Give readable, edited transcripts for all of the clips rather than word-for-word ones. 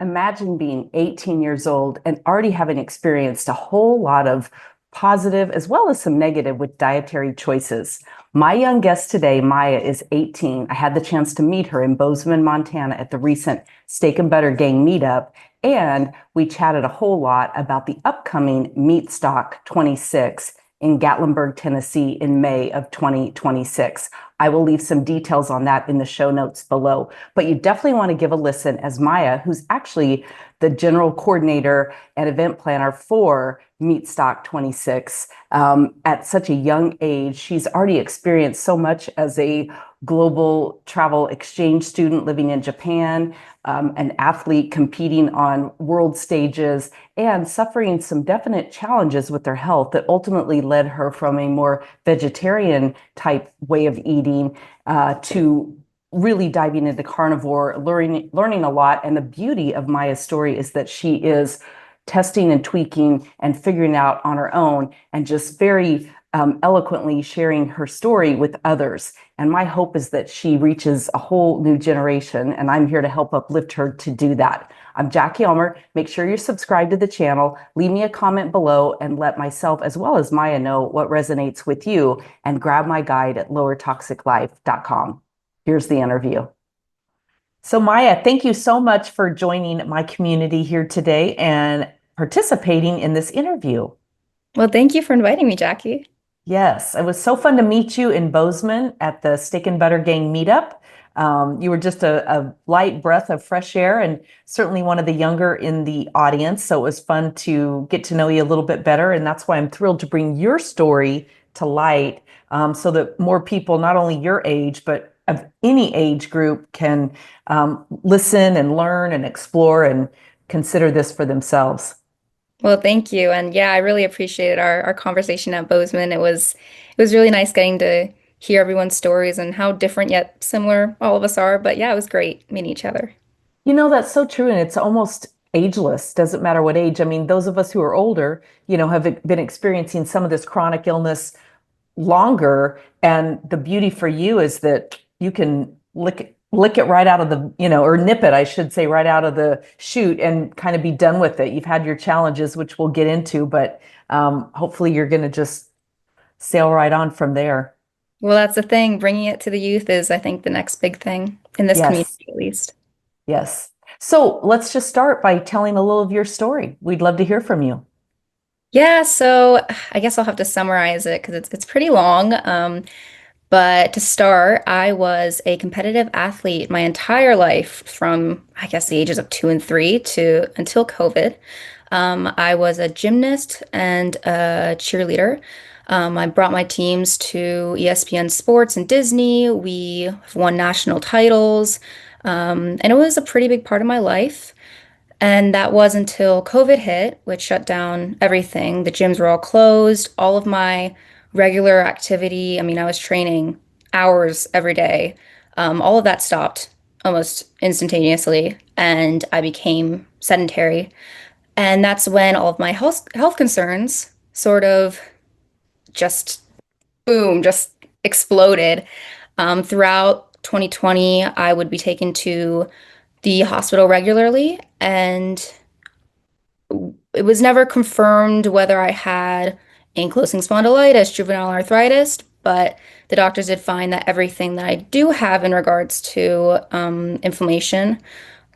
Imagine being 18 years old and already having experienced a whole lot of positive as well as some negative with dietary choices. My young guest today, Maya, is 18. I had the chance to meet her in Bozeman, Montana at the recent Steak and Butter Gang Meetup, and we chatted a whole lot about the upcoming Meat Stock 26 in Gatlinburg, Tennessee in May of 2026. I will leave some details on that in the show notes below, but you definitely want to give a listen as Maya, who's actually the general coordinator and event planner for Meat Stock 26. At such a young age, she's already experienced so much as a global travel exchange student living in Japan, an athlete competing on world stages, and suffering some definite challenges with her health that ultimately led her from a more vegetarian type way of eating to really diving into carnivore, learning a lot. And the beauty of Maya's story is that she is testing and tweaking and figuring out on her own and just very eloquently sharing her story with others. And my hope is that she reaches a whole new generation, and I'm here to help uplift her to do that. I'm Jackie Elmer. Make sure you're subscribed to the channel. Leave me a comment below and let myself as well as Maya know what resonates with you, and grab my guide at lowertoxiclife.com. Here's the interview. So Maya, thank you so much for joining my community here today and participating in this interview. Well, thank you for inviting me, Jackie. Yes, it was so fun to meet you in Bozeman at the Steak and Butter Gang Meetup. You were just a light breath of fresh air and certainly one of the younger in the audience. So it was fun to get to know you a little bit better. And that's why I'm thrilled to bring your story to light so that more people, not only your age, but of any age group, can listen and learn and explore and consider this for themselves. Well, thank you. And yeah, I really appreciated our conversation at Bozeman. It was really nice getting to hear everyone's stories and how different yet similar all of us are. But yeah, it was great meeting each other. You know, that's so true. And it's almost ageless. Doesn't matter what age. I mean, those of us who are older, have been experiencing some of this chronic illness longer. And the beauty for you is that you can lick it right out of the, or nip it, I should say, right out of the chute and kind of be done with it. You've had your challenges, which we'll get into, but hopefully you're going to just sail right on from there. Well, that's the thing. Bringing it to the youth is, I think, the next big thing in this Yes. community, at least. Yes. So let's just start by telling a little of your story. We'd love to hear from you. Yeah, so I guess I'll have to summarize it because it's pretty long. But to start, I was a competitive athlete my entire life from, I guess, the ages of 2 and 3 to until COVID. I was a gymnast and a cheerleader. I brought my teams to ESPN Sports and Disney. We have won national titles, and it was a pretty big part of my life. And that was until COVID hit, which shut down everything. The gyms were all closed. All of my regular activity, I mean, I was training hours every day. All of that stopped almost instantaneously, and I became sedentary. And that's when all of my health concerns sort of just boom, just exploded. Throughout 2020, I would be taken to the hospital regularly, and it was never confirmed whether I had ankylosing spondylitis, juvenile arthritis, but the doctors did find that everything that I do have in regards to inflammation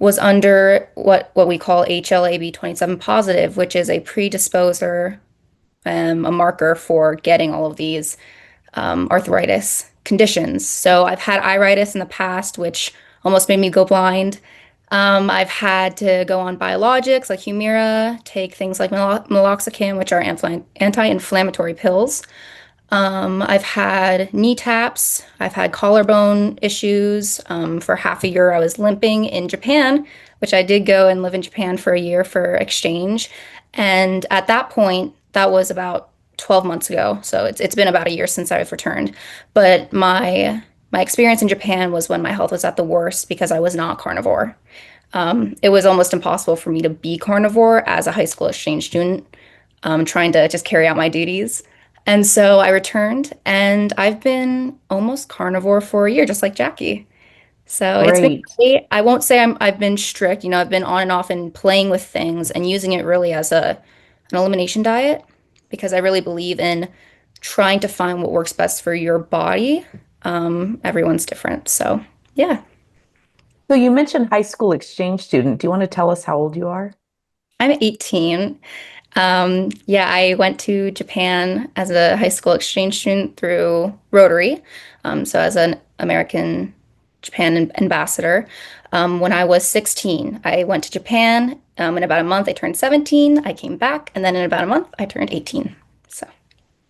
was under what we call HLA-B27 positive, which is a predisposer, a marker for getting all of these arthritis conditions. So I've had iritis in the past, which almost made me go blind. I've had to go on biologics like Humira, take things like meloxicam, which are anti-inflammatory pills. I've had knee taps. I've had collarbone issues. For half a year, I was limping in Japan, which I did go and live in Japan for a year for exchange. And at that point, that was about 12 months ago. So it's been about a year since I've returned. But my experience in Japan was when my health was at the worst because I was not carnivore. It was almost impossible for me to be carnivore as a high school exchange student, trying to just carry out my duties. And so I returned, and I've been almost carnivore for a year, just like Jackie. So it's been Great. great. I won't say I've been strict. I've been on and off and playing with things and using it really as an elimination diet because I really believe in trying to find what works best for your body. Everyone's different. So yeah, So you mentioned high school exchange student. Do you want to tell us how old you are? I'm 18. Yeah, I went to Japan as a high school exchange student through Rotary. So as an American Japan ambassador. When I was 16, I went to Japan. In about a month, I turned 17. I came back, and then in about a month, I turned 18. So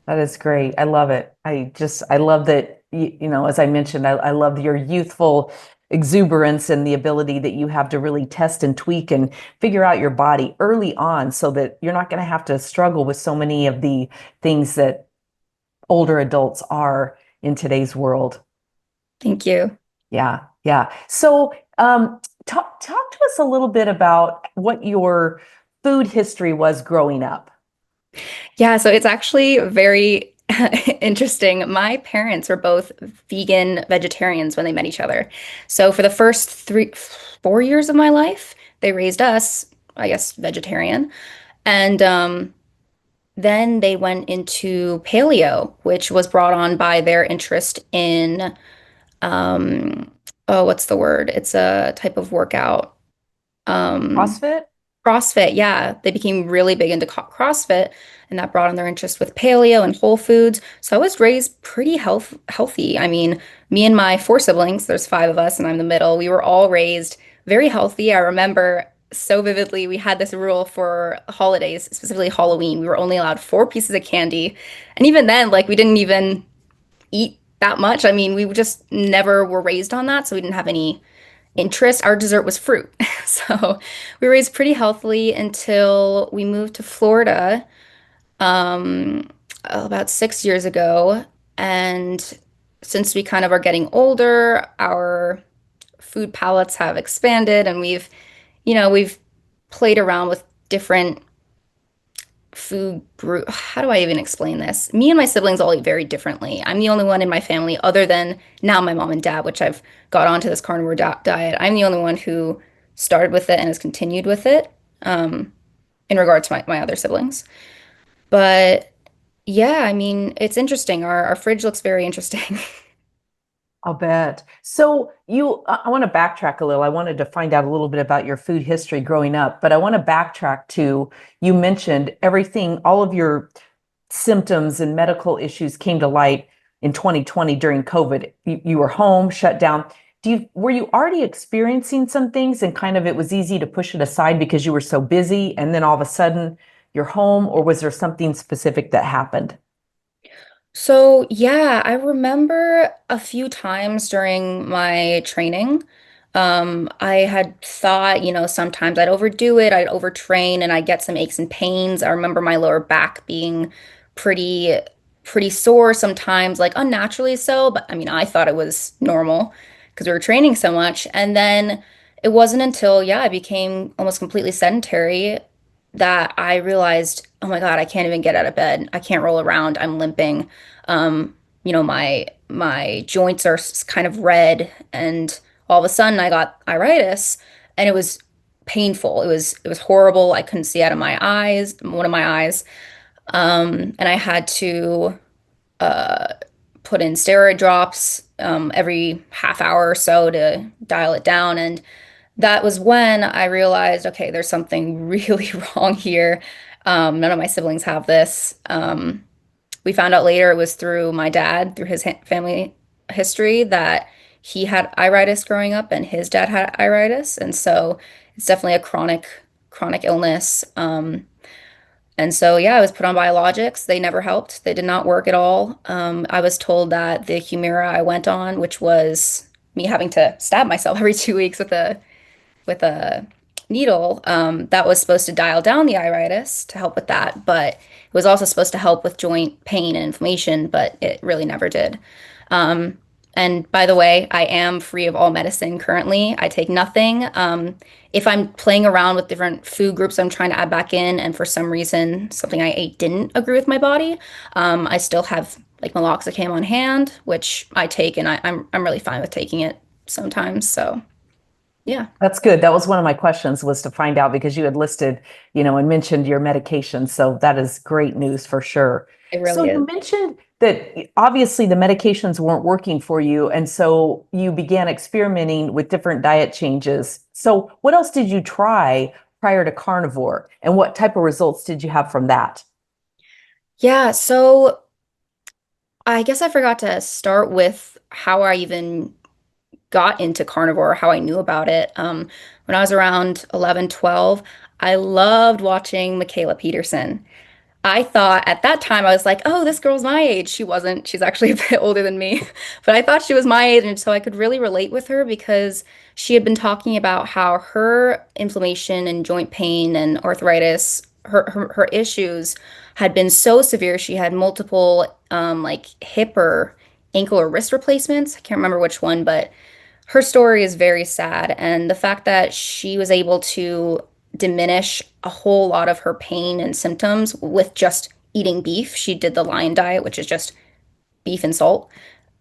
That is great. I love it. I love that, as I mentioned, I love your youthful exuberance and the ability that you have to really test and tweak and figure out your body early on so that you're not going to have to struggle with so many of the things that older adults are in today's world. thank you. Yeah, yeah. So, talk to us a little bit about what your food history was growing up. Yeah, so it's actually very interesting. My parents were both vegan vegetarians when they met each other. So for the first 4 years of my life, they raised us, I guess, vegetarian. And then they went into paleo, which was brought on by their interest in, um, oh, what's the word? It's a type of workout. Um, CrossFit? CrossFit, yeah, they became really big into CrossFit, and that brought on their interest with paleo and whole foods. So I was raised pretty healthy. I mean, me and my four siblings, there's five of us, and I'm the middle. We were all raised very healthy. I remember so vividly, we had this rule for holidays, specifically Halloween. We were only allowed four pieces of candy, and even then, like, we didn't even eat that much. I mean, we just never were raised on that, so we didn't have any interest. Our dessert was fruit. So we were raised pretty healthily until we moved to Florida about 6 years ago. And since we kind of are getting older, our food palettes have expanded and we've played around with different food group. How do I even explain this? Me and my siblings all eat very differently. I'm the only one in my family, other than now my mom and dad, which I've got onto this carnivore diet. I'm the only one who started with it and has continued with it, in regard to my other siblings. But yeah, I mean, it's interesting. Our fridge looks very interesting. I'll bet. So I want to backtrack a little. I wanted to find out a little bit about your food history growing up, but I want to backtrack to you mentioned everything, all of your symptoms and medical issues came to light in 2020 during COVID. You were home, shut down. Were you already experiencing some things and kind of it was easy to push it aside because you were so busy and then all of a sudden you're home, or was there something specific that happened? So, yeah, I remember a few times during my training, I had thought, sometimes I'd overdo it, I'd overtrain, and I'd get some aches and pains. I remember my lower back being pretty, pretty sore sometimes, like unnaturally so, but I mean, I thought it was normal because we were training so much. And then it wasn't until, yeah, I became almost completely sedentary that I realized, oh my God, I can't even get out of bed. I can't roll around. I'm limping. Um, my joints are kind of red, and all of a sudden I got iritis, and it was painful. It was horrible. I couldn't see out of my eyes, one of my eyes, and I had to uh, put in steroid drops every half hour or so to dial it down. And that was when I realized, okay, there's something really wrong here. None of my siblings have this. We found out later it was through my dad, through his family history, that he had iritis growing up and his dad had iritis. And so it's definitely a chronic illness. And so, yeah, I was put on biologics. They never helped. They did not work at all. I was told that the Humira I went on, which was me having to stab myself every 2 weeks with a needle, that was supposed to dial down the iritis to help with that, but it was also supposed to help with joint pain and inflammation, but it really never did. Um, and by the way, I am free of all medicine currently. I take nothing. If I'm playing around with different food groups I'm trying to add back in, and for some reason something I ate didn't agree with my body, I still have like meloxicam on hand, which I take, and I'm really fine with taking it. sometimes. So yeah, That's good. That was one of my questions was to find out because you had listed, and mentioned your medication. So that is great news for sure. it So really you is. mentioned that obviously the medications weren't working for you, and so you began experimenting with different diet changes. So what else did you try prior to carnivore, and what type of results did you have from that? Yeah, so I guess I forgot to start with how I even got into carnivore, how I knew about it. When I was around 11, 12, I loved watching Michaela Peterson. I thought at that time, I was like, oh, this girl's my age. She wasn't. She's actually a bit older than me. But I thought she was my age. And so I could really relate with her because she had been talking about how her inflammation and joint pain and arthritis, her issues had been so severe. She had multiple like hip or ankle or wrist replacements. I can't remember which one, but her story is very sad. And the fact that she was able to diminish a whole lot of her pain and symptoms with just eating beef. She did the lion diet, which is just beef and salt.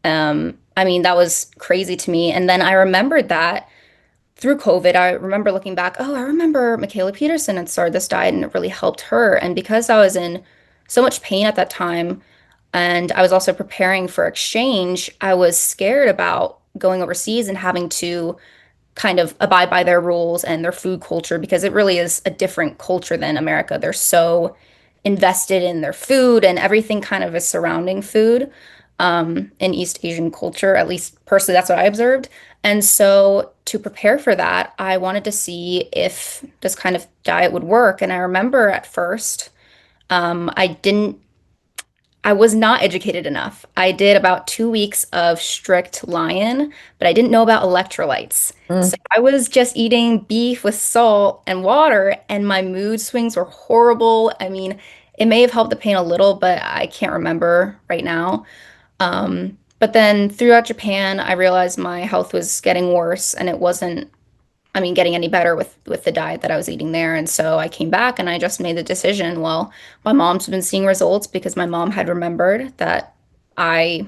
I mean, that was crazy to me. And then I remembered that through COVID, I remember looking back, oh, I remember Michaela Peterson had started this diet and it really helped her. And because I was in so much pain at that time, and I was also preparing for exchange, I was scared about going overseas and having to kind of abide by their rules and their food culture because it really is a different culture than America. They're so invested in their food and everything kind of is surrounding food in East Asian culture. At least personally, that's what I observed. And so to prepare for that, I wanted to see if this kind of diet would work. And I remember at first, I didn't I was not educated enough. I did about 2 weeks of strict lion, but I didn't know about electrolytes. So Mm. I was just eating beef with salt and water, and my mood swings were horrible. I mean, it may have helped the pain a little, but I can't remember right now. But then throughout Japan, I realized my health was getting worse, and it wasn't getting any better with the diet that I was eating there. And so I came back and I just made the decision, well, my mom's been seeing results because my mom had remembered that I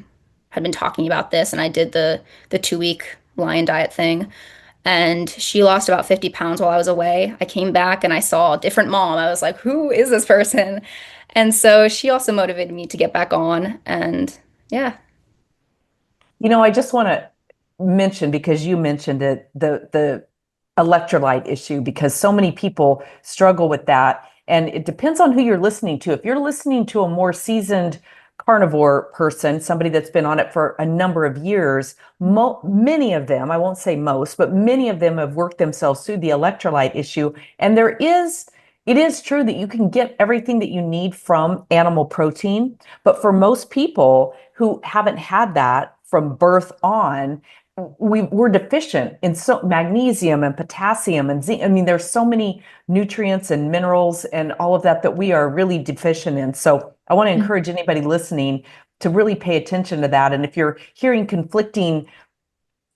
had been talking about this and I did the 2 week lion diet thing. And she lost about 50 pounds while I was away. I came back and I saw a different mom. I was like, who is this person? And so she also motivated me to get back on. And yeah. I just want to mention because you mentioned it, the electrolyte issue, because so many people struggle with that. And it depends on who you're listening to. If you're listening to a more seasoned carnivore person, somebody that's been on it for a number of years, many of them, I won't say most, but many of them have worked themselves through the electrolyte issue. And it is true that you can get everything that you need from animal protein. But for most people who haven't had that from birth on, we're deficient in so magnesium and potassium and zinc. I mean, there's so many nutrients and minerals and all of that that we are really deficient in. So I want to encourage anybody listening to really pay attention to that. And if you're hearing conflicting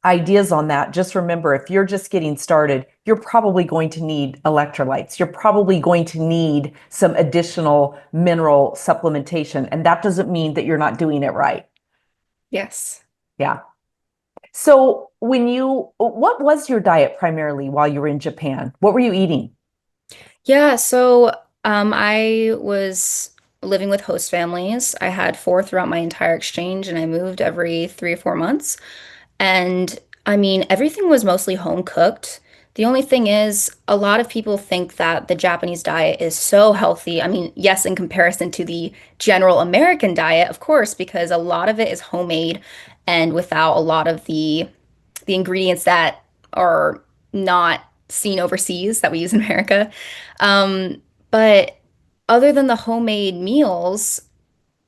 ideas on that, just remember if you're just getting started, you're probably going to need electrolytes. You're probably going to need some additional mineral supplementation. And that doesn't mean that you're not doing it right. Yes. Yeah. So what was your diet primarily while you were in Japan? What were you eating? Yeah, so I was living with host families. I had four throughout my entire exchange, and I moved every 3 or 4 months. And I mean, everything was mostly home cooked. The only thing is, a lot of people think that the Japanese diet is so healthy. I mean, yes, in comparison to the general American diet, of course, because a lot of it is homemade and without a lot of the ingredients that are not seen overseas that we use in America. But other than the homemade meals,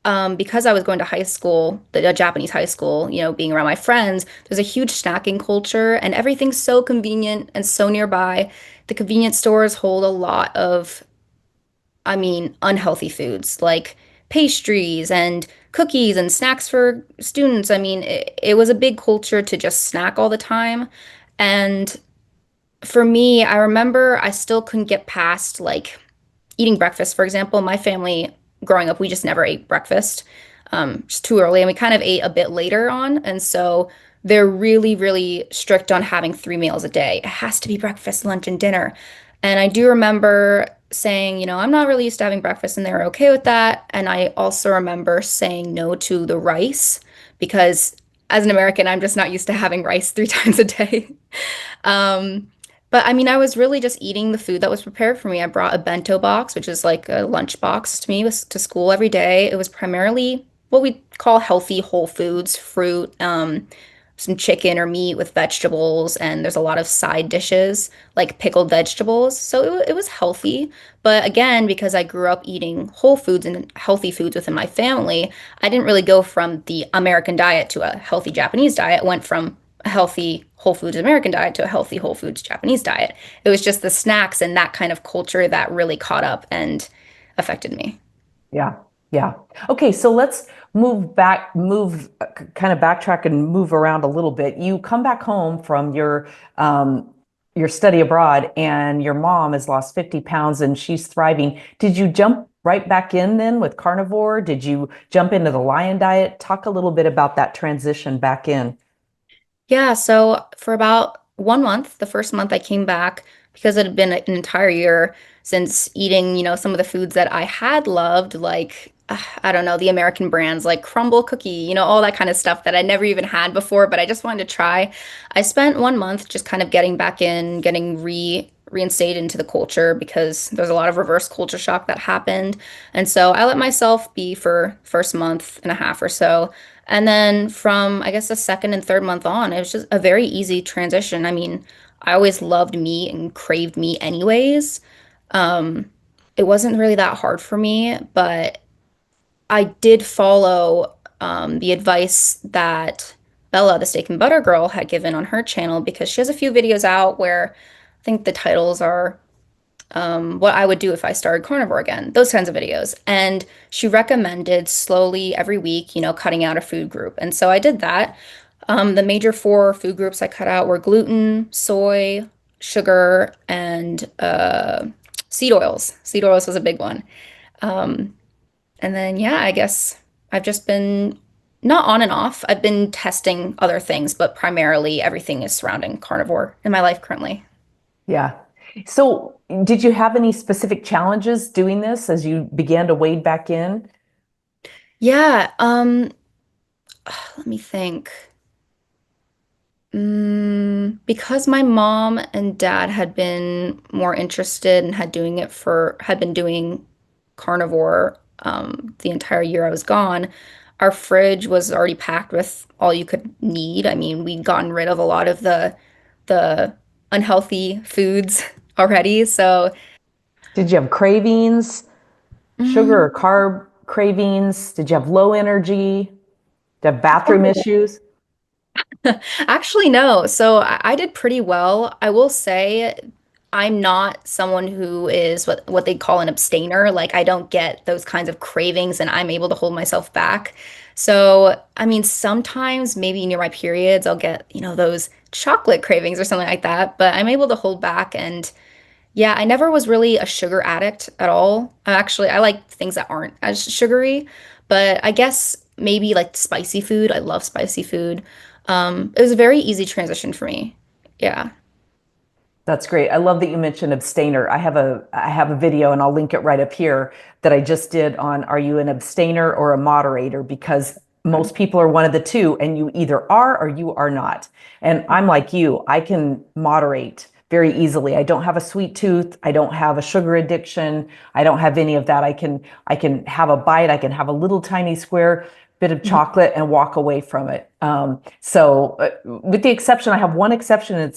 because I was going to high school, a Japanese high school, being around my friends, there's a huge snacking culture and everything's so convenient and so nearby. The convenience stores hold a lot of, unhealthy foods like pastries and cookies and snacks for students. I mean, it was a big culture to just snack all the time. And for me, I remember I still couldn't get past like eating breakfast, for example. My family growing up, we just never ate breakfast. Just too early, and we kind of ate a bit later on. And so they're really, really strict on having 3 meals a day. It has to be breakfast, lunch, and dinner. And I do remember saying, I'm not really used to having breakfast, and they were okay with that. And I also remember saying no to the rice because as an American, I'm just not used to having rice 3 times a day. Um, but I mean, I was really just eating the food that was prepared for me. I brought a bento box, which is like a lunch box to me to school every day. It was primarily what we call healthy whole foods, fruit, some chicken or meat with vegetables, and there's a lot of side dishes like pickled vegetables. So it was healthy. But again, because I grew up eating whole foods and healthy foods within my family, I didn't really go from the American diet to a healthy Japanese diet. It went from a healthy whole foods American diet to a healthy whole foods Japanese diet. It was just the snacks and that kind of culture that really caught up and affected me. Yeah. Yeah. Okay, so let's kind of backtrack and move around a little bit. You come back home from your study abroad and your mom has lost 50 pounds and she's thriving. Did you jump right back in then with carnivore? Did you jump into the lion diet? Talk a little bit about that transition back in. Yeah, so for about 1 month, the first month I came back because it had been an entire year since eating, some of the foods that I had loved, like I don't know, the American brands like Crumble Cookie, all that kind of stuff that I never even had before, but I just wanted to try. I spent 1 month just kind of getting back in, getting reinstated into the culture because there's a lot of reverse culture shock that happened. And so I let myself be for first month and a half or so. And then from, I guess, the second and third month on, it was just a very easy transition. I mean, I always loved meat and craved meat anyways. Um, it wasn't really that hard for me, but I did follow the advice that Bella, the steak and butter girl, had given on her channel because she has a few videos out where I think the titles are what I would do if I started carnivore again, those kinds of videos. And she recommended slowly every week, cutting out a food group. And so I did that. The major four food groups I cut out were gluten, soy, sugar, and seed oils. Seed oils was a big one. Um, and then, yeah, I guess I've just been not on and off. I've been testing other things, but primarily everything is surrounding carnivore in my life currently. Yeah. So, did you have any specific challenges doing this as you began to wade back in? Yeah, let me think. Because my mom and dad had been more interested and had been doing carnivore the entire year I was gone, our fridge was already packed with all you could need. I mean, we'd gotten rid of a lot of the unhealthy foods already. So, Did you have cravings, sugar or mm, carb cravings? Did you have low energy? Did you have bathroom issues? actually, no. So I did pretty well. I will say I'm not someone who is what they call an abstainer. Like I don't get those kinds of cravings and I'm able to hold myself back. So, I mean, sometimes maybe near my periods I'll get, those chocolate cravings or something like that, but I'm able to hold back and yeah, I never was really a sugar addict at all. I like things that aren't as sugary, but I guess maybe like spicy food. I love spicy food. It was a very easy transition for me. Yeah. That's great. I love that you mentioned abstainer. I have a video and I'll link it right up here that I just did on are you an abstainer or a moderator? Because most people are one of the two and you either are or you are not. And I'm like you, I can moderate very easily. I don't have a sweet tooth, I don't have a sugar addiction, I don't have any of that. I can have a bite, I can have a little tiny square bit of Mhm. chocolate and walk away from it. With the exception, I have one exception.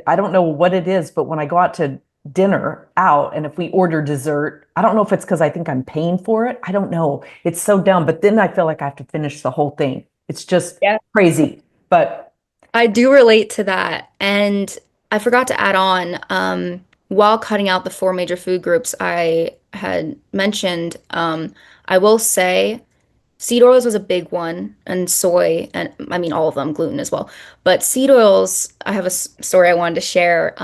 I don't know what it is, but when I go out to dinner out and if we order dessert, I don't know if it's because I think I'm paying for it. I don't know. It's so dumb. But then I feel like I have to finish the whole thing. It's just Yeah. crazy. But I do relate to that. And I forgot to add on, while cutting out the four major food groups I had mentioned, I will say seed oils was a big one, and soy, and I mean all of them, gluten as well. But seed oils, I have a story I wanted to share.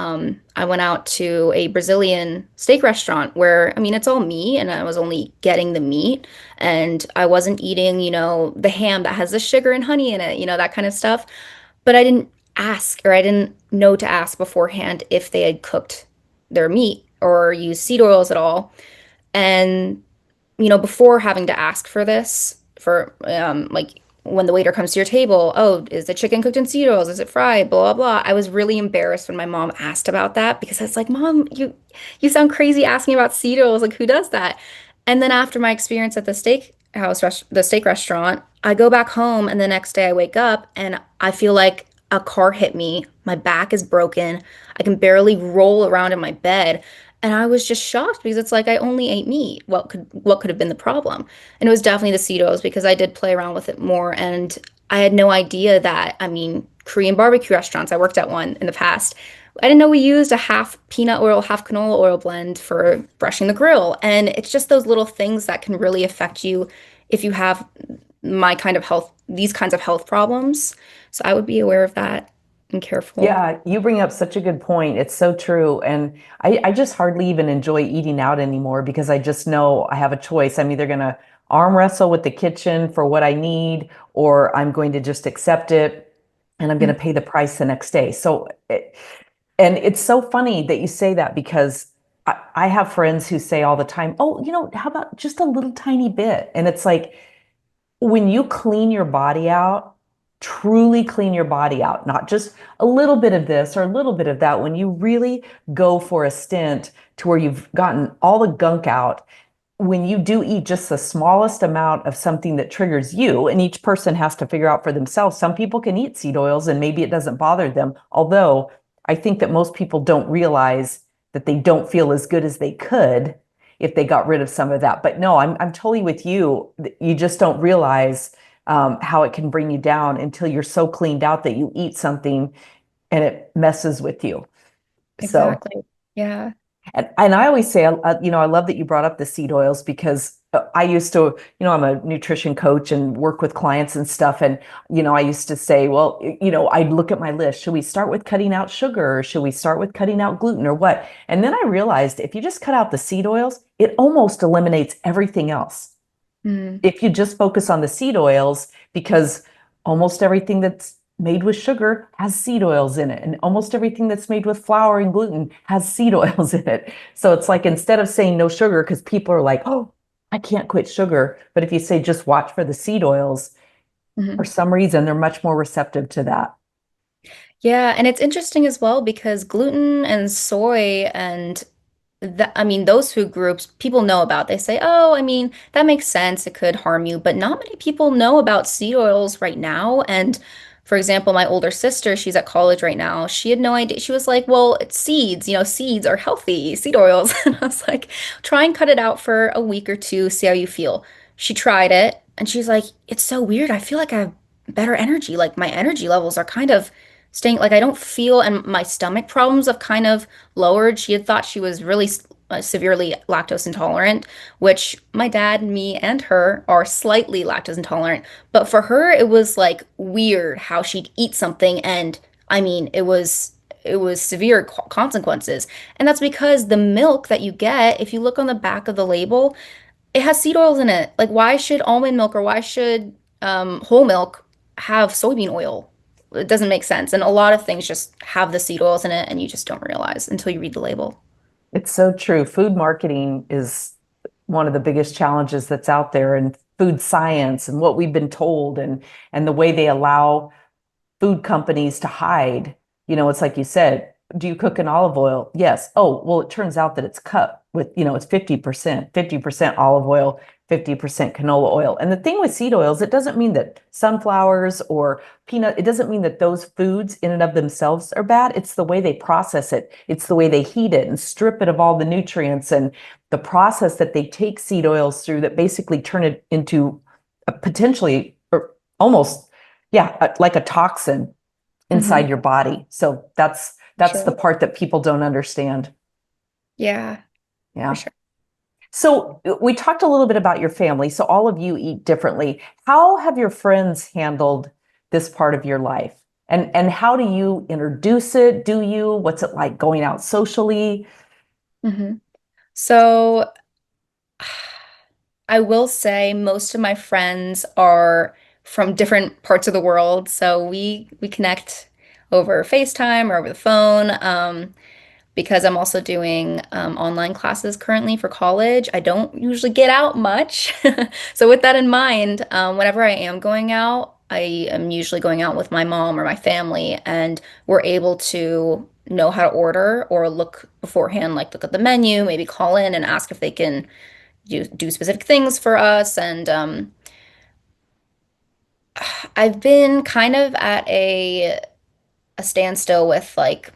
I went out to a Brazilian steak restaurant where, I mean, it's all meat, and I was only getting the meat, and I wasn't eating, the ham that has the sugar and honey in it, that kind of stuff. but I didn't ask or I didn't know to ask beforehand if they had cooked their meat or used seed oils at all. And before having to ask for this, for like when the waiter comes to your table, oh, is the chicken cooked in seed oils? Is it fried? Blah, blah, blah. I was really embarrassed when my mom asked about that because I was like, Mom, you sound crazy asking about seed oils. Like, who does that? And then after my experience at the steak restaurant, I go back home and the next day I wake up and I feel like a car hit me. My back is broken. I can barely roll around in my bed. And I was just shocked because it's like I only ate meat. What could have been the problem? And it was definitely the seed oils because I did play around with it more and I had no idea that, I mean, Korean barbecue restaurants, I worked at one in the past. I didn't know we used a half peanut oil, half canola oil blend for brushing the grill. And it's just those little things that can really affect you if you have these kinds of health problems. So I would be aware of that and careful. Yeah, you bring up such a good point. It's so true. And I just hardly even enjoy eating out anymore because I just know I have a choice. I'm either going to arm wrestle with the kitchen for what I need, or I'm going to just accept it and I'm going to pay the price the next day. And it's so funny that you say that because I have friends who say all the time, oh, how about just a little tiny bit? And it's like, when you clean your body out, truly clean your body out, not just a little bit of this or a little bit of that, when you really go for a stint to where you've gotten all the gunk out, when you do eat just the smallest amount of something that triggers you, and each person has to figure out for themselves, some people can eat seed oils and maybe it doesn't bother them. Although I think that most people don't realize that they don't feel as good as they could if they got rid of some of that. But no, I'm totally with you. You just don't realize how it can bring you down until you're so cleaned out that you eat something and it messes with you. So. Exactly. Yeah. And I always say, I love that you brought up the seed oils because I used to, I'm a nutrition coach and work with clients and stuff. And, I used to say, well, I'd look at my list. Should we start with cutting out sugar or should we start with cutting out gluten or what? And then I realized if you just cut out the seed oils, it almost eliminates everything else Mm, if you just focus on the seed oils, because almost everything that's made with sugar has seed oils in it, and almost everything that's made with flour and gluten has seed oils in it. So it's like instead of saying no sugar, because people are like, oh, I can't quit sugar. But if you say just watch for the seed oils, for mhm. some reason, they're much more receptive to that. Yeah, and it's interesting as well because gluten and soy and I mean, those food groups people know about. They say, oh, I mean, that makes sense. It could harm you, but not many people know about seed oils right now. And for example, my older sister, she's at college right now. She had no idea. She was like, well, it's seeds, seeds are healthy, seed oils. And I was like, try and cut it out for a week or two, see how you feel. She tried it and she's like, it's so weird. I feel like I have better energy. Like my energy levels are kind of staying, like I don't feel, and my stomach problems have kind of lowered. She had thought she was really severely lactose intolerant, which my dad, me, and her are slightly lactose intolerant. But for her, it was like weird how she'd eat something, and I mean, it was severe consequences. And that's because the milk that you get, if you look on the back of the label, it has seed oils in it. Like, why should almond milk or why should whole milk have soybean oil? It doesn't make sense. And a lot of things just have the seed oils in it, and you just don't realize until you read the label. It's so true. Food marketing is one of the biggest challenges that's out there, and food science and what we've been told and the way they allow food companies to hide. It's like you said, do you cook in olive oil? Yes. Oh, well, it turns out that it's cut with, it's 50% olive oil, 50% canola oil. And the thing with seed oils, it doesn't mean that sunflowers or peanut, it doesn't mean that those foods in and of themselves are bad. It's the way they process it. It's the way they heat it and strip it of all the nutrients and the process that they take seed oils through that basically turn it into a potentially or almost, yeah, like a toxin inside Hmm. your body. So For that's the sure. part that people don't understand. Yeah, for Yeah. sure. So we talked a little bit about your family. So all of you eat differently. How have your friends handled this part of your life? And how do you introduce it? Do you? What's it like going out socially? Hmm. So I will say most of my friends are from different parts of the world. So we connect over FaceTime or over the phone. Because I'm also doing online classes currently for college. I don't usually get out much. So with that in mind, whenever I am going out, I am usually going out with my mom or my family, and we're able to know how to order or look beforehand, like look at the menu, maybe call in and ask if they can do specific things for us. And I've been kind of at a standstill with like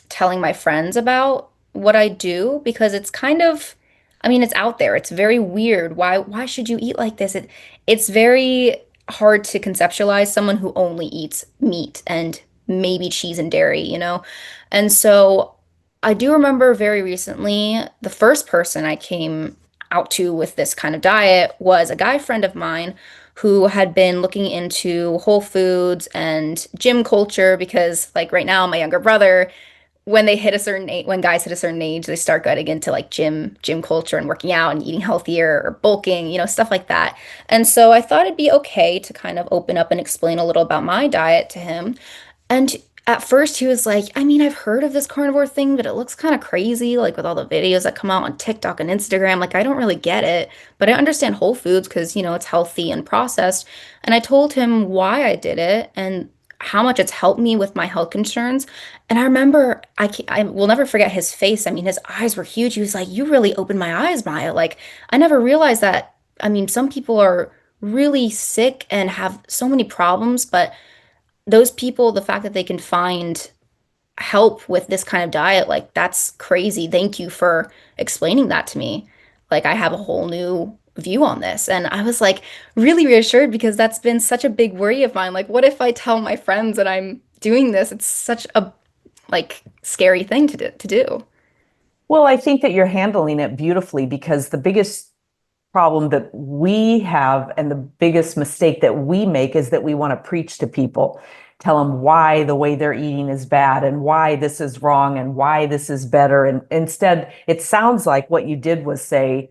telling my friends about what I do because it's kind of, I mean, it's out there. It's very weird. Why should you eat like this? It's very hard to conceptualize someone who only eats meat and maybe cheese and dairy, you know? And so I do remember very recently the first person I came out to with this kind of diet was a guy friend of mine who had been looking into Whole Foods and gym culture because like right now my younger brother when they hit a certain age, when guys hit a certain age, they start getting into like gym culture and working out and eating healthier or bulking, you know, stuff like that. And so I thought it'd be okay to kind of open up and explain a little about my diet to him. And at first he was like, I mean, I've heard of this carnivore thing, but it looks kind of crazy, like with all the videos that come out on TikTok and Instagram. Like, I don't really get it, but I understand Whole Foods because, you know, it's healthy and processed. And I told him why I did it and how much it's helped me with my health concerns. And I remember I will never forget his face. I mean, his eyes were huge. He was like, "You really opened my eyes, Maya." Like, I never realized that. I mean, some people are really sick and have so many problems, but those people, the fact that they can find help with this kind of diet, like that's crazy. Thank you for explaining that to me. Like I have a whole new view on this. And I was like really reassured because that's been such a big worry of mine. Like, what if I tell my friends that I'm doing this? It's such a like scary thing to do. Well, I think that you're handling it beautifully because the biggest problem that we have and the biggest mistake that we make is that we want to preach to people, tell them why the way they're eating is bad and why this is wrong and why this is better. And instead, it sounds like what you did was say,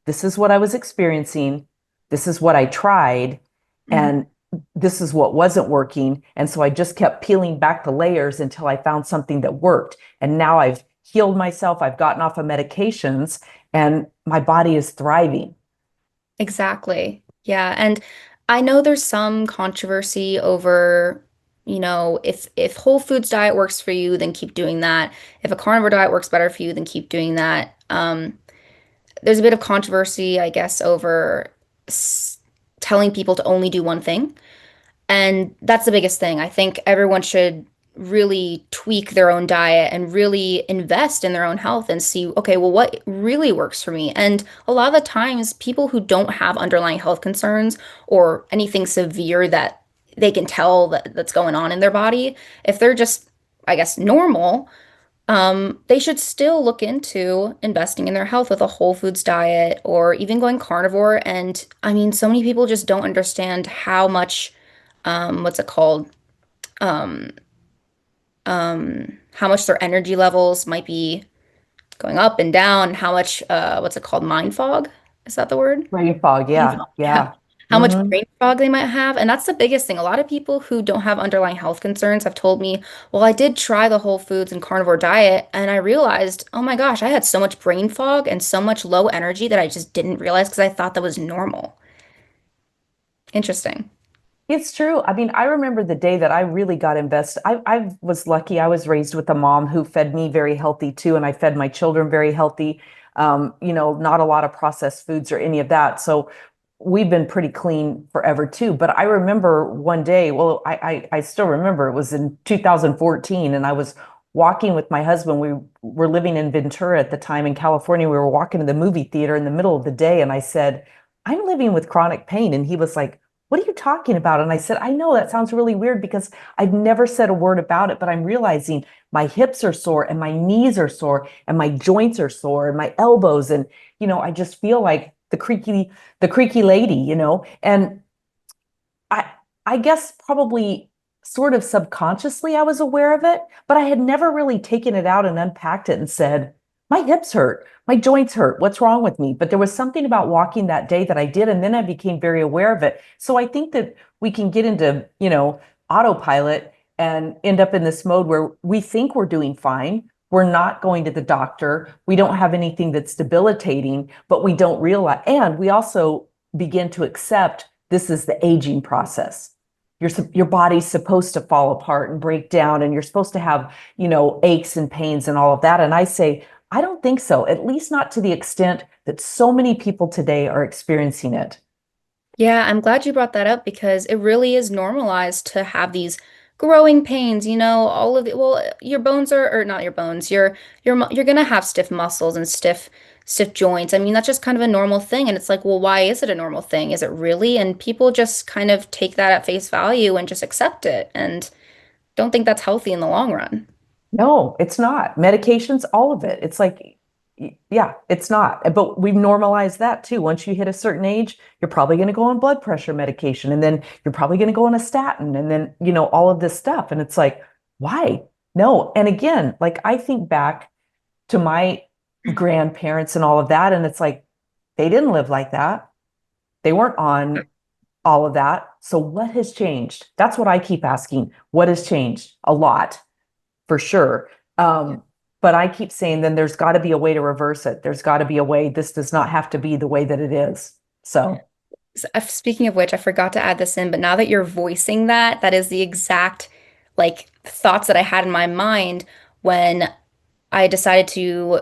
this is what I was experiencing, this is what I tried, Mhm. and this is what wasn't working. And so I just kept peeling back the layers until I found something that worked. And now I've healed myself, I've gotten off of medications, and my body is thriving. Exactly. Yeah. And I know there's some controversy over, you know, if Whole Foods diet works for you, then keep doing that. If a carnivore diet works better for you, then keep doing that. There's a bit of controversy, I guess, over s telling people to only do one thing. And that's the biggest thing. I think everyone should really tweak their own diet and really invest in their own health and see, okay, well, what really works for me? And a lot of the times, people who don't have underlying health concerns or anything severe that they can tell that's going on in their body, if they're just, I guess, normal, they should still look into investing in their health with a whole foods diet or even going carnivore. And I mean, so many people just don't understand how much, what's it called? Um, how much their energy levels might be going up and down, how much, what's it called? Mind fog? Is that the word? Brain fog, Brain yeah, fog, yeah. yeah. How much Hmm. brain fog they might have. And that's the biggest thing. A lot of people who don't have underlying health concerns have told me, well, I did try the whole foods and carnivore diet, and I realized, oh my gosh, I had so much brain fog and so much low energy that I just didn't realize because I thought that was normal. Interesting. It's true. I mean, I remember the day that I really got invested. I was lucky. I was raised with a mom who fed me very healthy too, and I fed my children very healthy. Not a lot of processed foods or any of that. So we've been pretty clean forever too. But I remember one day, well, I still remember it was in 2014, and I was walking with my husband. We were living in Ventura at the time in California. We were walking to the movie theater in the middle of the day, and I said, I'm living with chronic pain. And he was like, what are you talking about? And I said, I know that sounds really weird because I've never said a word about it, but I'm realizing my hips are sore and my knees are sore and my joints are sore and my elbows. And, I just feel like the creaky lady, and I, I guess probably sort of subconsciously I was aware of it, but I had never really taken it out and unpacked it and said, my hips hurt, my joints hurt. What's wrong with me? But there was something about walking that day that I did, and then I became very aware of it. So I think that we can get into, autopilot and end up in this mode where we think we're doing fine. We're not going to the doctor. We don't have anything that's debilitating, but we don't realize, and we also begin to accept this is the aging process. Your body's supposed to fall apart and break down, and you're supposed to have, aches and pains and all of that. And I say, I don't think so, at least not to the extent that so many people today are experiencing it. Yeah, I'm glad you brought that up because it really is normalized to have these growing pains, all of it. Well, your bones are, or not your bones, you're gonna have stiff muscles and stiff joints. I mean, that's just kind of a normal thing. And it's like, well, why is it a normal thing? Is it really? And people just kind of take that at face value and just accept it and don't think that's healthy in the long run. No, it's not. Medications, all of it. It's like, yeah, it's not. But we've normalized that too. Once you hit a certain age, you're probably going to go on blood pressure medication, and then you're probably going to go on a statin, and then, all of this stuff. And it's like, why? No. And again, like I think back to my grandparents and all of that, and it's like, they didn't live like that. They weren't on all of that. So what has changed? That's what I keep asking. What has changed? A lot, for sure. But I keep saying then there's got to be a way to reverse it. There's got to be a way. This does not have to be the way that it is. So, Speaking of which, I forgot to add this in, but now that you're voicing that, that is the exact like thoughts that I had in my mind when I decided to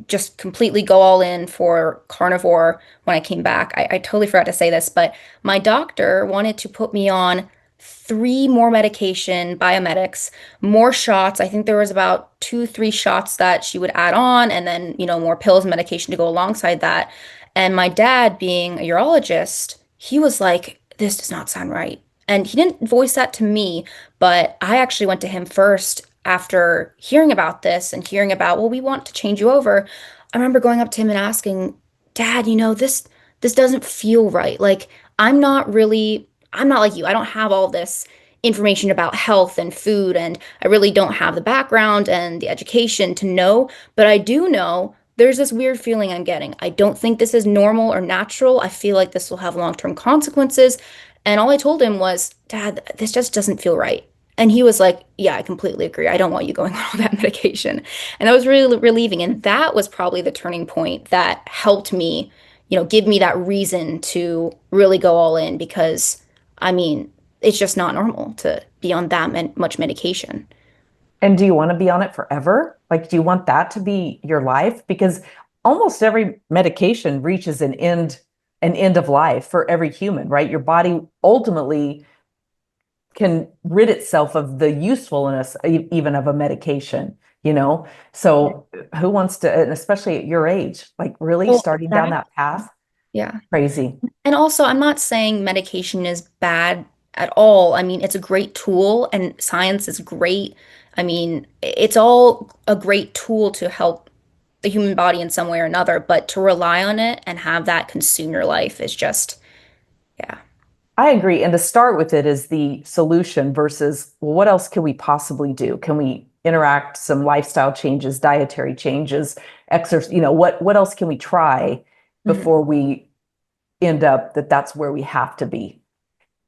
just completely go all in for carnivore when I came back. I totally forgot to say this, but my doctor wanted to put me on three more medication, biomedics, more shots. I think there was about two, three shots that she would add on, and then, more pills and medication to go alongside that. And my dad, being a urologist, he was like, this does not sound right. And he didn't voice that to me, but I actually went to him first after hearing about this and hearing about, well, we want to change you over. I remember going up to him and asking, Dad, this doesn't feel right. Like I'm not like you. I don't have all this information about health and food, and I really don't have the background and the education to know, but I do know there's this weird feeling I'm getting. I don't think this is normal or natural. I feel like this will have long-term consequences. And all I told him was, Dad, this just doesn't feel right. And he was like, yeah, I completely agree. I don't want you going on all that medication. And that was really relieving. And that was probably the turning point that helped me, give me that reason to really go all in because, I mean, it's just not normal to be on that much medication. and do you want to be on it forever? Like, do you want that to be your life? Because almost every medication reaches an end of life for every human, right? Your body ultimately can rid itself of the usefulness even of a medication, you know? So who wants to, and especially at your age, like really Well, starting down that, that path? yeah. Crazy. And also, I'm not saying medication is bad at all. I mean, it's a great tool and science is great. I mean, it's all a great tool to help the human body in some way or another, but to rely on it and have that consume your life is just, yeah. I agree. And to start with it is the solution versus, well, what else can we possibly do? Can we interact some lifestyle changes, dietary changes, exercise, what else can we try Mhm. before we end up that's where we have to be?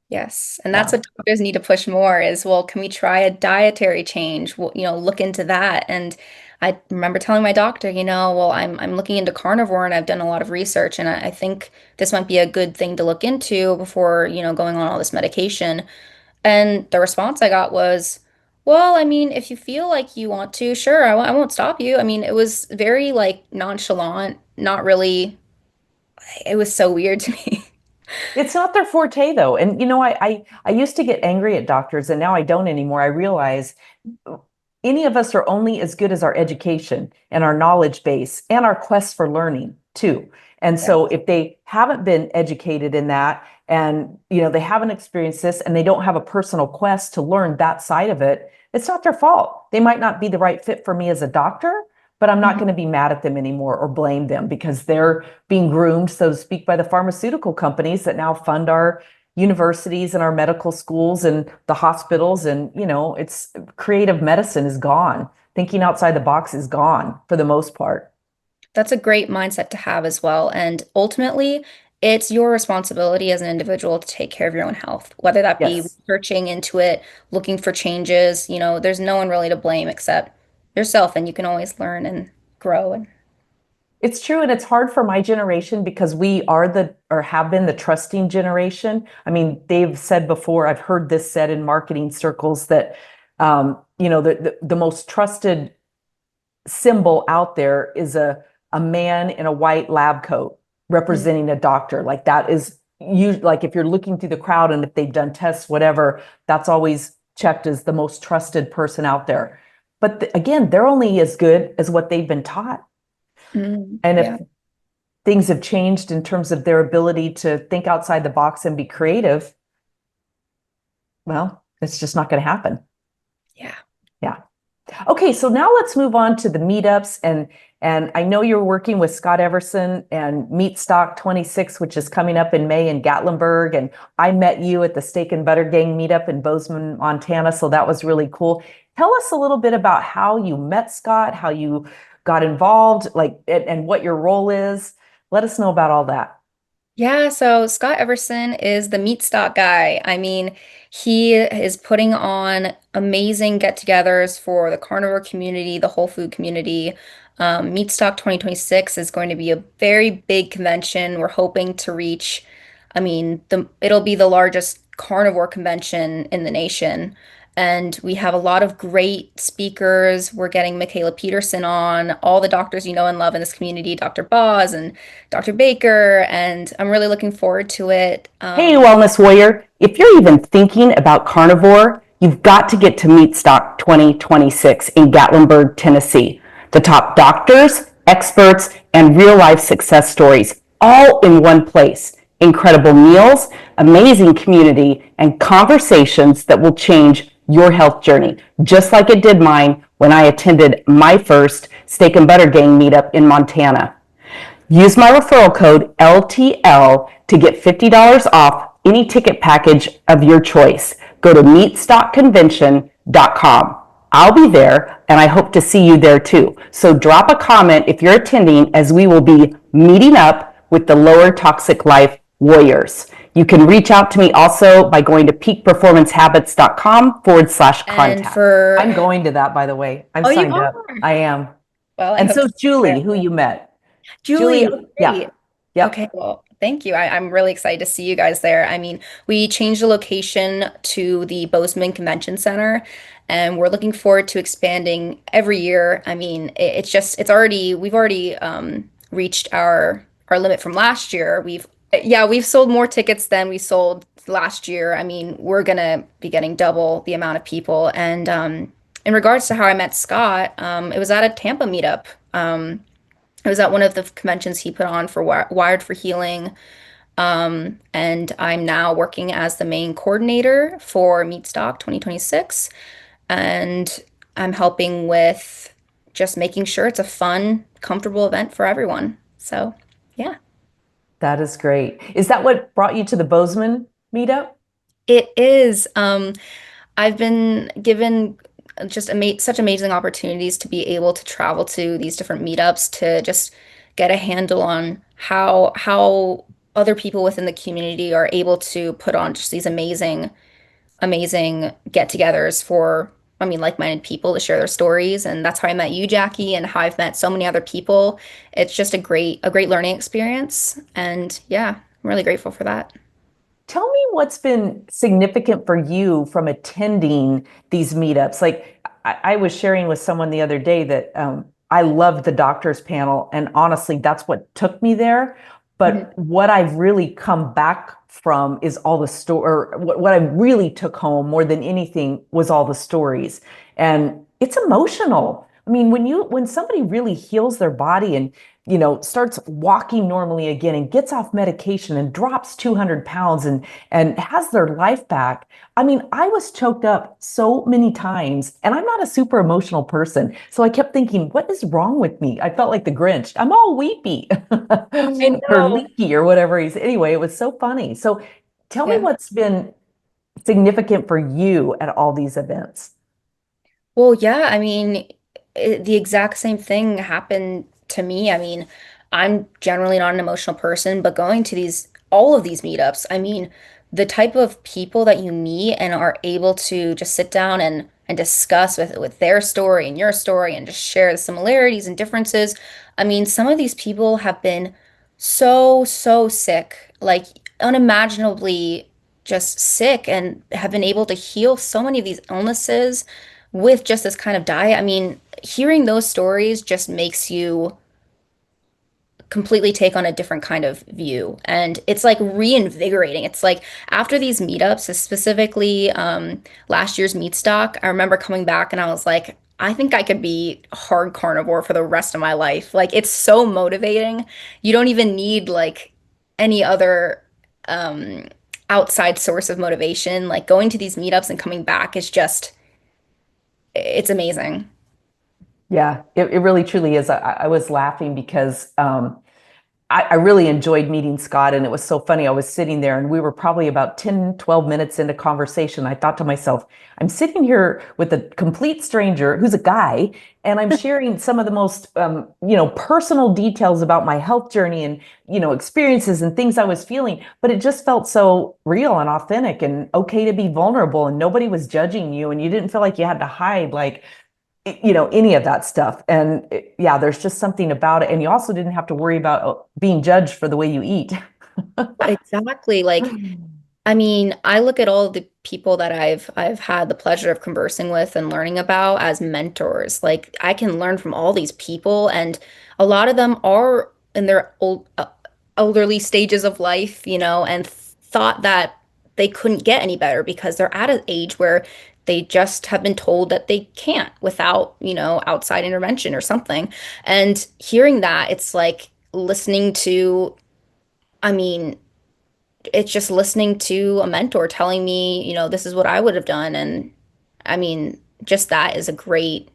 Yes. And that's Yeah. what doctors need to push more is, well, can we try a dietary change? Well, look into that. And I remember telling my doctor, well, I'm looking into carnivore and I've done a lot of research and I think this might be a good thing to look into before, going on all this medication. And the response I got was, well, I mean, if you feel like you want to, sure, I won't stop you. I mean, it was very like nonchalant, not really, it was so weird to me. It's not their forte though. And I used to get angry at doctors and now I don't anymore. I realize any of us are only as good as our education and our knowledge base and our quest for learning too. And Yeah. so if they haven't been educated in that and they haven't experienced this and they don't have a personal quest to learn that side of it, it's not their fault. They might not be the right fit for me as a doctor, but I'm not Mhm. going to be mad at them anymore or blame them because they're being groomed, so to speak, by the pharmaceutical companies that now fund our universities and our medical schools and the hospitals. And it's creative medicine is gone. thinking outside the box is gone for the most part. That's a great mindset to have as well. And ultimately, it's your responsibility as an individual to take care of your own health, whether that be Yes. researching into it, looking for changes. There's no one really to blame except yourself, and you can always learn and grow. And It's true, and it's hard for my generation because we are the or have been the trusting generation. I mean, they've said before, I've heard this said in marketing circles that the most trusted symbol out there is a man in a white lab coat mm, representing a doctor. Like that is you like if you're looking through the crowd and if they've done tests, whatever, that's always checked as the most trusted person out there. But again, they're only as good as what they've been taught. And if yeah, things have changed in terms of their ability to think outside the box and be creative, well, it's just not going to happen. yeah. Yeah. Okay, so now let's move on to the meetups and I know you're working with Scott Everson and Meat Stock 26, which is coming up in May in Gatlinburg. And I met you at the Steak and Butter Gang meetup in Bozeman, Montana. So that was really cool. Tell us a little bit about how you met Scott, how you got involved, like and what your role is. Let us know about all that. Yeah, so Scott Everson is the meat stock guy. I mean, he is putting on amazing get-togethers for the carnivore community, the whole food community. Meat Stock 2026 is going to be a very big convention. We're hoping to reach, I mean, it'll be the largest carnivore convention in the nation. And we have a lot of great speakers. We're getting Michaela Peterson on, all the doctors you know and love in this community, Dr. Boz and Dr. Baker, and I'm really looking forward to it. Hey, Wellness Warrior, if you're even thinking about carnivore, you've got to get to Meatstock 2026 in Gatlinburg, Tennessee. The top doctors, experts, and real life success stories all in one place. Incredible meals, amazing community, and conversations that will change your health journey, just like it did mine when I attended my first Steak and Butter Gang meetup in Montana. Use my referral code LTL to get $50 off any ticket package of your choice. Go to meatstockconvention.com. I'll be there and I hope to see you there too. So drop a comment if you're attending as we will be meeting up with the Lower Toxic Life Warriors. You can reach out to me also by going to And peakperformancehabits.com/contact. for, I'm going to that, by the way. I'm oh, you signed up. are. I am. Well, I And hope so to is see you Julie, there. who you met. Julie, oh, Julie, yeah, great. yep. Okay, well, thank you. I'm really excited to see you guys there. I mean, we changed the location to the Bozeman Convention Center, and we're looking forward to expanding every year. I mean, we've already reached our limit from last year. We've sold more tickets than we sold last year. I mean, we're gonna be getting double the amount of people. And in regards to how I met Scott, it was at a Tampa meetup. It was at one of the conventions he put on for Wired for Healing. And I'm now working as the main coordinator for Meatstock 2026. And I'm helping with just making sure it's a fun, comfortable event for everyone. So, yeah, That is great. Is that what brought you to the Bozeman meetup? it is. I've been given just such amazing opportunities to be able to travel to these different meetups to just get a handle on how other people within the community are able to put on just these amazing get-togethers for, I mean, like-minded people to share their stories. And that's how I met you, Jackie, and how I've met so many other people. It's just a great learning experience. And yeah, I'm really grateful for that. Tell me what's been significant for you from attending these meetups. Like I was sharing with someone the other day that I loved the doctors panel, and honestly, that's what took me there. Mhm. But what I've really come back from is all the story. What I really took home more than anything was all the stories, and it's emotional. I mean, when somebody really heals their body and starts walking normally again and gets off medication and drops 200 pounds and has their life back. I mean, I was choked up so many times and I'm not a super emotional person. So I kept thinking, what is wrong with me? I felt like the Grinch. I'm all weepy I or know. leaky or whatever he's. Anyway, it was so funny. So tell me Yeah. what's been significant for you at all these events. Well, yeah, I mean, the exact same thing happened to me. I mean, I'm generally not an emotional person, but going to all of these meetups, I mean, the type of people that you meet and are able to just sit down and discuss with their story and your story and just share the similarities and differences. I mean, some of these people have been so sick, like unimaginably just sick, and have been able to heal so many of these illnesses with just this kind of diet. I mean, hearing those stories just makes you completely take on a different kind of view. And it's like reinvigorating. It's like after these meetups, specifically last year's meat stock, I remember coming back and I was like, I think I could be hard carnivore for the rest of my life. Like it's so motivating. You don't even need like any other um, outside source of motivation. Like going to these meetups and coming back is just, it's amazing. Yeah, it really truly is. I was laughing because I really enjoyed meeting Scott, and it was so funny. I was sitting there and we were probably about 10, 12 minutes into conversation. I thought to myself, I'm sitting here with a complete stranger who's a guy, and I'm sharing some of the most, personal details about my health journey and, experiences and things I was feeling. But it just felt so real and authentic and okay to be vulnerable, and nobody was judging you, and you didn't feel like you had to hide like any of that stuff. And yeah, there's just something about it, and you also didn't have to worry about being judged for the way you eat. Exactly. Like, I mean, I look at all the people that I've had the pleasure of conversing with and learning about as mentors. Like I can learn from all these people, and a lot of them are in their elderly stages of life, and thought that they couldn't get any better because they're at an age where they just have been told that they can't without, outside intervention or something. And hearing that, it's like listening to, I mean, it's just listening to a mentor telling me, this is what I would have done. And I mean, just that is a great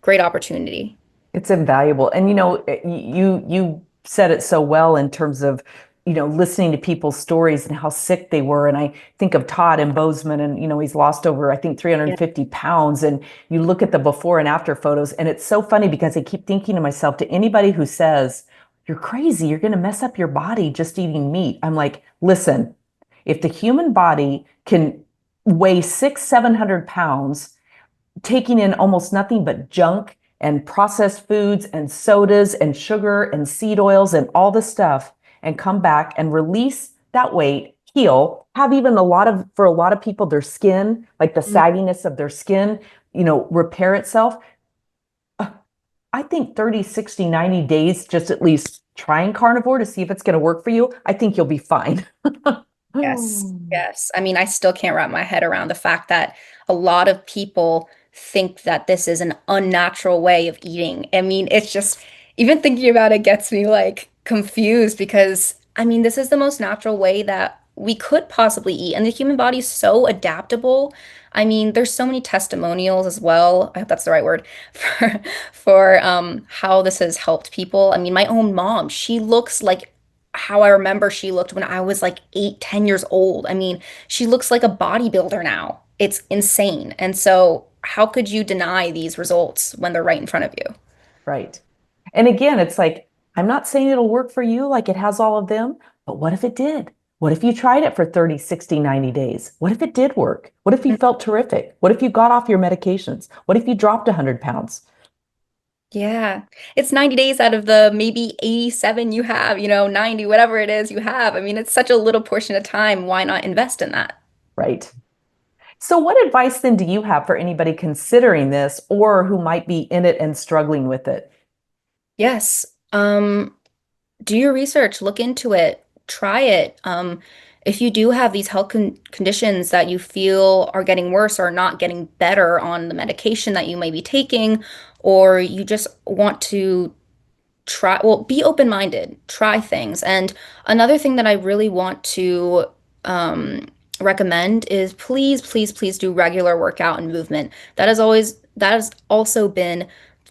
opportunity. It's invaluable. And you said it so well in terms of, listening to people's stories and how sick they were. And I think of Todd in Bozeman, and he's lost over, I think, 350 Yeah. pounds. And you look at the before and after photos, and it's so funny because I keep thinking to myself, to anybody who says, you're crazy, you're going to mess up your body just eating meat. I'm like, listen, if the human body can weigh 700 pounds, taking in almost nothing but junk and processed foods and sodas and sugar and seed oils and all this stuff, and come back and release that weight, heal, have even for a lot of people, their skin, like the sagginess of their skin, repair itself. I think 30, 60, 90 days, just at least trying carnivore to see if it's going to work for you, I think you'll be fine. Yes, yes. I mean, I still can't wrap my head around the fact that a lot of people think that this is an unnatural way of eating. I mean, it's just, even thinking about it gets me like confused because, I mean, this is the most natural way that we could possibly eat. And the human body is so adaptable. I mean, there's so many testimonials as well. I hope that's the right word for how this has helped people. I mean, my own mom, she looks like how I remember she looked when I was like 8, 10 years old. I mean, she looks like a bodybuilder now. It's insane. And so, how could you deny these results when they're right in front of you? Right. And again, it's like, I'm not saying it'll work for you like it has all of them, but what if it did? What if you tried it for 30, 60, 90 days? What if it did work? What if you felt terrific? What if you got off your medications? What if you dropped 100 pounds? Yeah. It's 90 days out of the maybe 87 you have, 90, whatever it is you have. I mean, it's such a little portion of time. Why not invest in that? Right. So, what advice then do you have for anybody considering this or who might be in it and struggling with it? Yes. Do your research, look into it, try it. If you do have these health conditions that you feel are getting worse or not getting better on the medication that you may be taking, or you just want to try, well, be open-minded, try things. And another thing that I really want to um, recommend is please do regular workout and movement. That has also been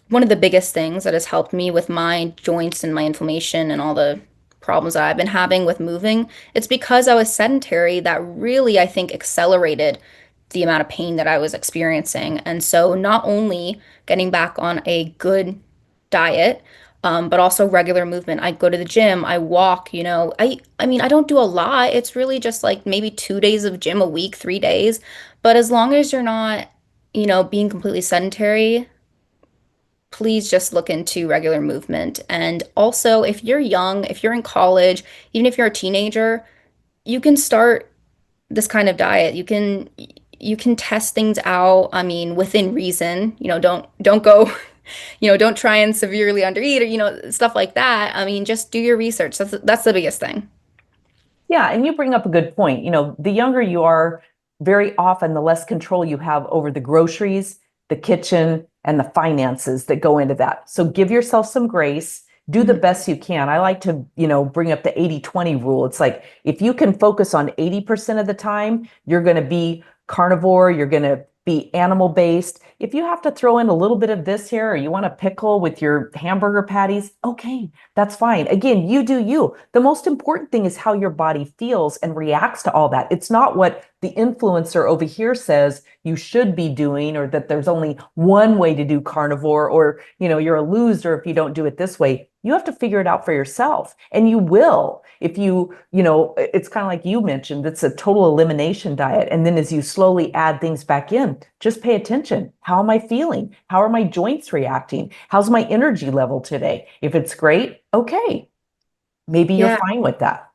one of the biggest things that has helped me with my joints and my inflammation and all the problems that I've been having with moving. It's because I was sedentary that really, I think, accelerated the amount of pain that I was experiencing. And so not only getting back on a good diet, but also regular movement. I go to the gym, I walk, I mean, I don't do a lot. It's really just like maybe 2 days of gym a week, 3 days. But as long as you're not, being completely sedentary, please just look into regular movement. And also, if you're young, if you're in college, even if you're a teenager, you can start this kind of diet. You can test things out. I mean, within reason. Don't go, don't try and severely undereat or stuff like that. I mean, just do your research. That's the biggest thing. Yeah, and you bring up a good point. The younger you are, very often the less control you have over the groceries, the kitchen, and the finances that go into that. So give yourself some grace, do the Mhm. best you can. I like to, bring up the 80-20 rule. It's like if you can focus on 80% of the time, you're going to be carnivore, you're going to be animal based. If you have to throw in a little bit of this here, or you want a pickle with your hamburger patties, okay, that's fine. Again, you do you. The most important thing is how your body feels and reacts to all that. It's not what the influencer over here says you should be doing, or that there's only one way to do carnivore, or, you're a loser if you don't do it this way. You have to figure it out for yourself, and you will. If it's kind of like you mentioned, it's a total elimination diet. And then as you slowly add things back in, just pay attention. How am I feeling? How are my joints reacting? How's my energy level today? If it's great, okay, maybe you're Yeah. fine with that.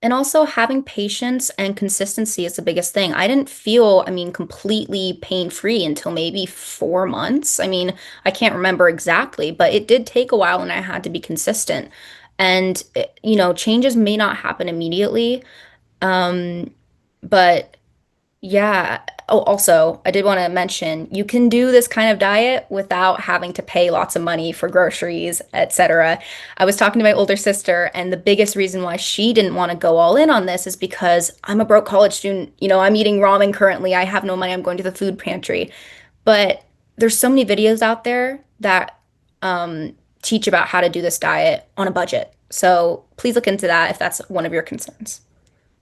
And also having patience and consistency is the biggest thing. I didn't feel, I mean, completely pain-free until maybe 4 months. I mean, I can't remember exactly, but it did take a while and I had to be consistent. And, changes may not happen immediately. Um, but yeah. Oh, also, I did want to mention you can do this kind of diet without having to pay lots of money for groceries, etc. I was talking to my older sister, and the biggest reason why she didn't want to go all in on this is because I'm a broke college student. I'm eating ramen currently. I have no money. I'm going to the food pantry. But there's so many videos out there that teach about how to do this diet on a budget. So please look into that if that's one of your concerns.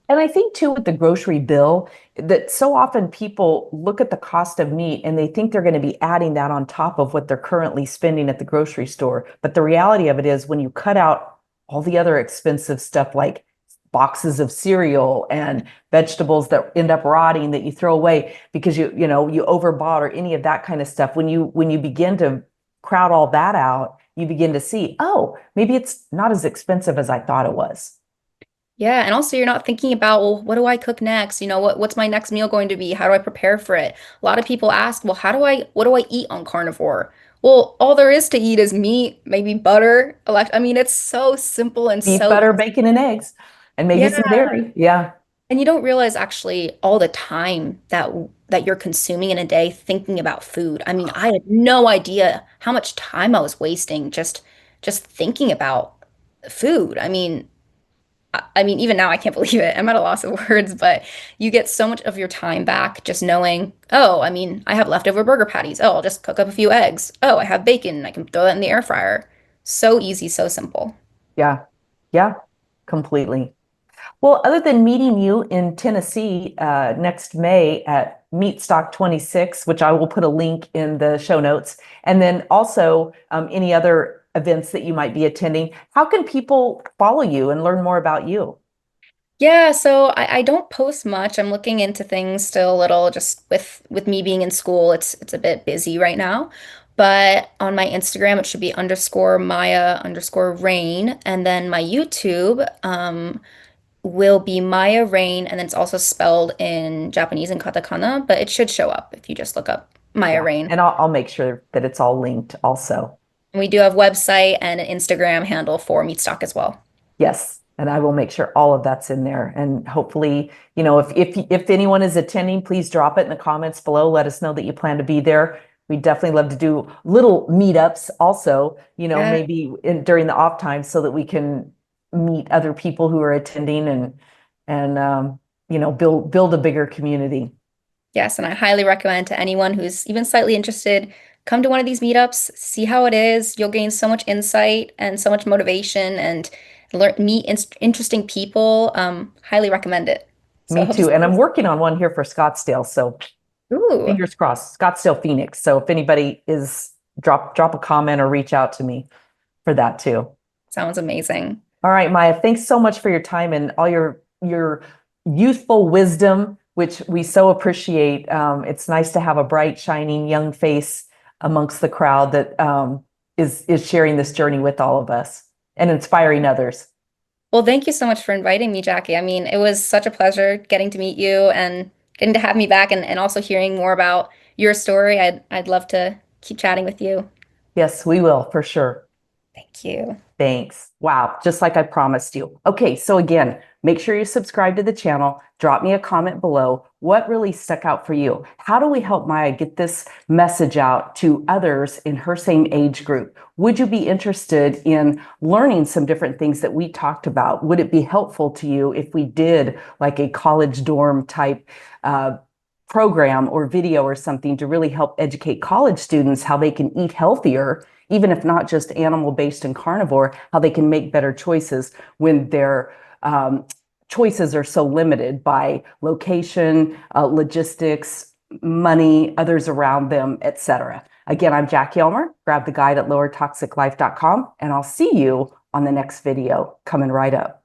And I think too with the grocery bill, that so often people look at the cost of meat and they think they're going to be adding that on top of what they're currently spending at the grocery store. But the reality of it is when you cut out all the other expensive stuff like boxes of cereal and vegetables that end up rotting that you throw away because you overbought, or any of that kind of stuff, when you begin to crowd all that out, you begin to see, oh, maybe it's not as expensive as I thought it was. Yeah, and also you're not thinking about, well, what do I cook next? What's my next meal going to be? How do I prepare for it? A lot of people ask, well, what do I eat on carnivore? Well, all there is to eat is meat, maybe butter. I mean, it's so simple and Beef, so butter, bacon, and eggs, and maybe yeah. some dairy. Yeah. And you don't realize actually all the time that you're consuming in a day thinking about food. I mean, I had no idea how much time I was wasting just thinking about food. I mean, even now I can't believe it. I'm at a loss of words, but you get so much of your time back just knowing, oh, I mean, I have leftover burger patties. Oh, I'll just cook up a few eggs. Oh, I have bacon. I can throw that in the air fryer. So easy, so simple. Yeah. Yeah. Completely. Well, other than meeting you in Tennessee next May at Meatstock 26, which I will put a link in the show notes, and then also any other events that you might be attending, how can people follow you and learn more about you? Yeah, so I don't post much. I'm looking into things still a little, just with me being in school, it's a bit busy right now. But on my Instagram, it should be underscore Maya underscore Rain. And then my YouTube will be Maya Rain, and then it's also spelled in Japanese and katakana, but it should show up if you just look up Maya Yeah. Rain. And I'll make sure that it's all linked also. And we do have website and an Instagram handle for Meatstock as well. Yes, and I will make sure all of that's in there. And hopefully, if anyone is attending, please drop it in the comments below. Let us know that you plan to be there. We definitely love to do little meetups also, Yeah. maybe during the off time so that we can meet other people who are attending, and build a bigger community. Yes, and I highly recommend to anyone who's even slightly interested, come to one of these meetups, see how it is. You'll gain so much insight and so much motivation and meet interesting people. Highly recommend it. So I Me hope to too. see And you. I'm working on one here for Scottsdale. So Ooh, Fingers crossed, Scottsdale, Phoenix. So if anybody is drop a comment or reach out to me for that too. sounds amazing. All right, Maya, thanks so much for your time and all your youthful wisdom, which we so appreciate. It's nice to have a bright, shining young face amongst the crowd that is sharing this journey with all of us and inspiring others. Well, thank you so much for inviting me, Jackie. I mean, it was such a pleasure getting to meet you and getting to have me back and also hearing more about your story. I'd love to keep chatting with you. Yes, we will for sure. Thank you. Thanks. Wow, just like I promised you. Okay, so again, make sure you subscribe to the channel. Drop me a comment below. What really stuck out for you? How do we help Maya get this message out to others in her same age group? Would you be interested in learning some different things that we talked about? Would it be helpful to you if we did like a college dorm type program or video or something to really help educate college students how they can eat healthier, even if not just animal-based and carnivore, how they can make better choices when their choices are so limited by location, logistics, money, others around them, etc. Again, I'm Jackie Elmer. Grab the guide at lowertoxiclife.com, and I'll see you on the next video coming right up.